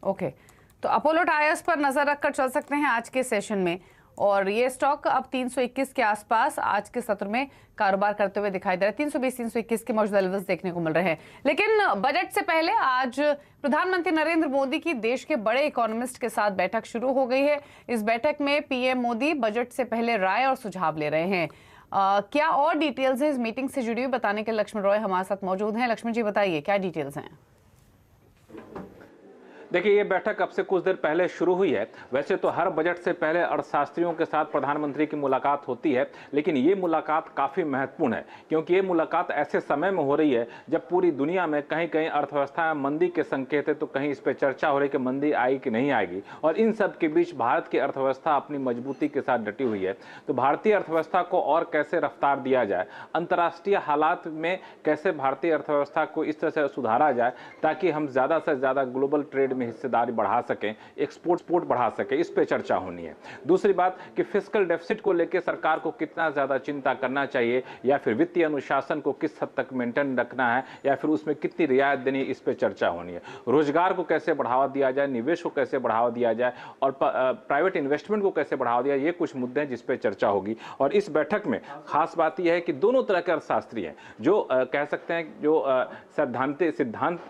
Okay, तो Apollo tyres पर नजर रखकर चल सकते हैं आज के सेशन में, और ये स्टॉक अब 321 के आसपास आज के सत्र में कारोबार करते हुए दिखाई दे रहा है। 320 321 के मौजूदा लेवल्स देखने को मिल रहे हैं। लेकिन बजट से पहले आज प्रधानमंत्री नरेंद्र मोदी की देश के बड़े इकोनॉमिस्ट के साथ बैठक शुरू हो गई है। इस बैठक में पीएम मोदी बजट से पहले राय और सुझाव ले रहे हैं। क्या और डिटेल्स है इस मीटिंग से जुड़ी हुई, बताने के लक्ष्मण रॉय हमारे साथ मौजूद हैं। लक्ष्मण जी बताइए क्या डिटेल्स हैं। देखिए, ये बैठक अब से कुछ देर पहले शुरू हुई है। वैसे तो हर बजट से पहले अर्थशास्त्रियों के साथ प्रधानमंत्री की मुलाकात होती है, लेकिन ये मुलाकात काफ़ी महत्वपूर्ण है क्योंकि ये मुलाकात ऐसे समय में हो रही है जब पूरी दुनिया में कहीं कहीं अर्थव्यवस्था में मंदी के संकेत है, तो कहीं इस पर चर्चा हो रही है कि मंदी आएगी कि नहीं आएगी। और इन सब के बीच भारत की अर्थव्यवस्था अपनी मजबूती के साथ डटी हुई है। तो भारतीय अर्थव्यवस्था को और कैसे रफ्तार दिया जाए, अंतर्राष्ट्रीय हालात में कैसे भारतीय अर्थव्यवस्था को इस तरह से सुधारा जाए ताकि हम ज़्यादा से ज़्यादा ग्लोबल ट्रेड में हिस्सेदारी बढ़ा सकें, एक्सपोर्ट बढ़ा सकें, इस पे चर्चा होनी है। दूसरी बात कि फिस्कल डेफिसिट को लेकर सरकार को कितना ज़्यादा चिंता करना चाहिए, या फिर वित्तीय अनुशासन को किस हद तक मेंटेन रखना है, या फिर उसमें कितनी रियायत देनी है, इस पे चर्चा होनी है। रोजगार को कैसे बढ़ावा दिया जाए, निवेश को कैसे बढ़ावा दिया जाए और प्राइवेट इन्वेस्टमेंट को कैसे बढ़ावा दिया, ये कुछ मुद्दे हैं जिस पे चर्चा होगी। और इस बैठक में खास बात यह है कि दोनों तरह के अर्थशास्त्री हैं, जो कह सकते हैं जो सिद्धांत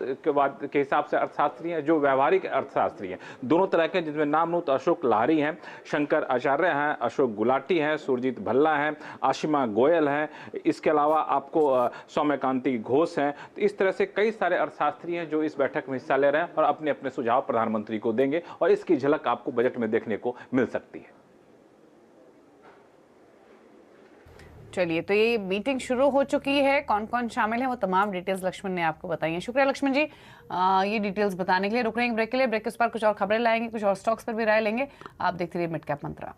के हिसाब से अर्थशास्त्री हैं, जो व्यावहारिक अर्थशास्त्री हैं, दोनों तरह के, जिनमें नामनूत अशोक लाहिरी हैं, शंकर आचार्य हैं, अशोक गुलाटी हैं, सुरजीत भल्ला हैं, आशिमा गोयल हैं, इसके अलावा आपको सौम्यकांति घोष हैं। तो इस तरह से कई सारे अर्थशास्त्री हैं जो इस बैठक में हिस्सा ले रहे हैं और अपने अपने सुझाव प्रधानमंत्री को देंगे, और इसकी झलक आपको बजट में देखने को मिल सकती है। चलिए, तो ये मीटिंग शुरू हो चुकी है, कौन कौन शामिल है वो तमाम डिटेल्स लक्ष्मण ने आपको बताई हैं। शुक्रिया लक्ष्मण जी ये डिटेल्स बताने के लिए। रुक रहे हैं ब्रेक के लिए, ब्रेक के उस पर कुछ और खबरें लाएंगे, कुछ और स्टॉक्स पर भी राय लेंगे। आप देखते रहिए मिड कैप मंत्रा।